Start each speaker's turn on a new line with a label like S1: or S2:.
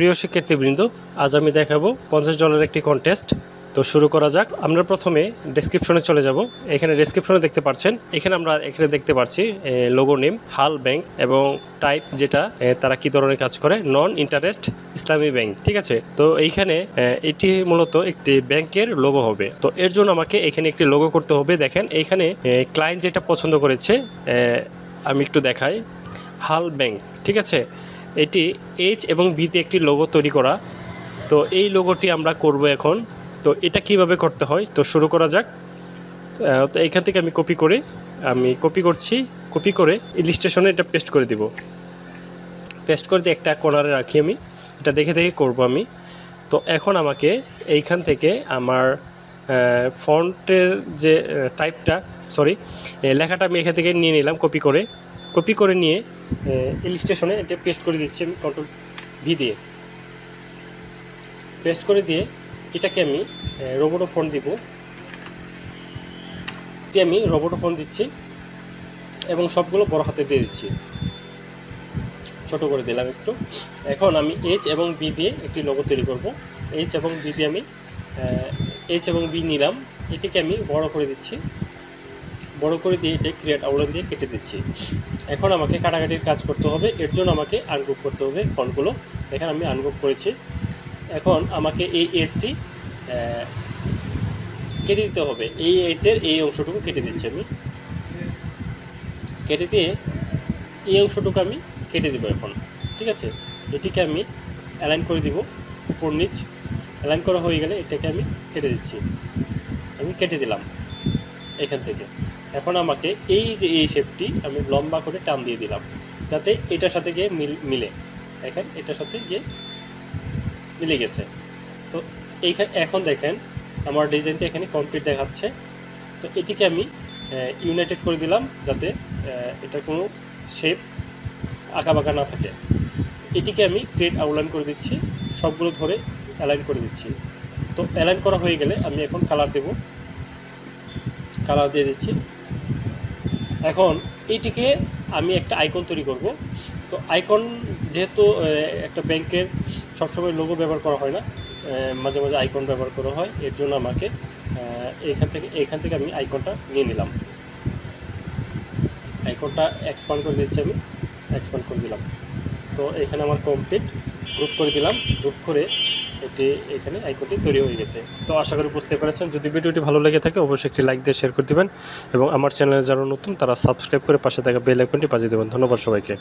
S1: প্রিয় শিক্ষার্থীবৃন্দ, আজ আমি দেখাবো $50 একটি কন্টেস্ট। তো শুরু করা যাক। আমরা প্রথমে ডেসক্রিপশনে চলে যাব। এখানে ডেসক্রিপশনে দেখতে পাচ্ছেন, আমরা এখানে দেখতে পাচ্ছি লোগো নেম হাল ব্যাংক এবং টাইপ যেটা তারা কি ধরনের কাজ করে, নন ইন্টারেস্ট ইসলামী ব্যাংক। ঠিক আছে, তো এইখানে এটি মূলত একটি ব্যাংকের লোগো হবে। তো এর জন্য আমাকে এখানে একটি লোগো করতে হবে। দেখেন এইখানে ক্লায়েন্ট যেটা পছন্দ করেছে, আমি একটু দেখাই, হাল ব্যাংক। ঠিক আছে, এটি এইচ এবং বিতে একটি লোগো তৈরি করা। তো এই লোগোটি আমরা করব এখন। তো এটা কিভাবে করতে হয়, তো শুরু করা যাক। তো এইখান থেকে আমি কপি করছি। কপি করে ইলিস্ট্রেশনে এটা পেস্ট করে দিব। পেস্ট করে দিয়ে একটা কর্নারে রাখি। আমি এটা দেখে করব আমি। তো এখন আমাকে এইখান থেকে আমার ফন্টের যে টাইপটা, লেখাটা আমি এখান থেকে নিয়ে নিলাম। কপি করে নিয়ে ইলিস্ট্রেশনে এটা পেস্ট করে দিচ্ছি আমি কন্ট্রোল ভি দিয়ে। পেস্ট করে দিয়ে এটাকে আমি রোবোটো ফন্ট দিব। এটি আমি রোবোটো ফন্ট দিচ্ছি এবং সবগুলো বড় হাতে দিয়ে দিচ্ছি, ছোট করে দিলাম একটু। এখন আমি এইচ এবং বি দিয়ে একটি লোগো তৈরি করব। এইচ এবং বি দিয়ে আমি এইচ এবং বি নিলাম, এটিকে আমি বড় করে দিচ্ছি। বড় করে দিয়ে এটা ক্রিয়েট আউটলাইন দিয়ে কেটে দিচ্ছি। এখন আমাকে কাটাকাটির কাজ করতে হবে। এর জন্য আমাকে আনগ্রুপ করতে হবে ফন্টগুলো। এখানে আমি আনগ্রুপ করেছি। এখন আমাকে এই এইচটি কেটে দিতে হবে। এই এইচের এই অংশটুকু কেটে দিচ্ছি আমি। কেটে দিয়ে এই অংশটুকু আমি কেটে দেবো এখন। ঠিক আছে, এটিকে আমি অ্যালাইন করে দিব উপর নিচ। অ্যালাইন করা হয়ে গেলে এটাকে আমি কেটে দিচ্ছি। আমি কেটে দিলাম এখান থেকে। এখন আমাকে এই যে এই শেপটি আমি লম্বা করে টান দিয়ে দিলাম, যাতে এটার সাথে গিয়ে মিলে। দেখেন এটার সাথে গিয়ে মিলে গেছে। তো এইখানে এখন দেখেন আমার ডিজাইনটা এখানে কমপ্লিট দেখাচ্ছে। তো এটিকে আমি ইউনাইটেড করে দিলাম, যাতে এটা কোনো শেপ আঁকাবাঁকা না থাকে। এটিকে আমি ক্রিয়েট আউটলাইন করে দিচ্ছি, সবগুলো ধরে অ্যালাইন করে দিচ্ছি। তো অ্যালাইন করা হয়ে গেলে আমি এখন কালার দেব। কালার দিয়ে দিচ্ছি। এখন এইটিকে আমি একটা আইকন তৈরি করব। তো আইকন যেহেতু একটা ব্যাংকের সবসময় লোগো ব্যবহার করা হয় না, মাঝে মাঝে আইকন ব্যবহার করা হয়, এর জন্য আমাকে এইখান থেকে আমি আইকনটা নিয়ে নিলাম। আইকনটা এক্সপান্ড করে দিচ্ছি, আমি এক্সপান্ড করে দিলাম। তো এখানে আমার কমপ্লিট গ্রুপ করে দিলাম। গ্রুপ করে এখানে আইকনটি তৈরি হয়ে গেছে। তো আশা করি বুঝতে পেরেছেন। যদি ভিডিওটি ভালো লেগে থাকে অবশ্যই একটি লাইক দিয়ে শেয়ার করে দেবেন এবং আমার চ্যানেলে যারা নতুন তারা সাবস্ক্রাইব করে পাশে থাকা বেল আইকনটি বাজিয়ে দেবেন। ধন্যবাদ সবাইকে।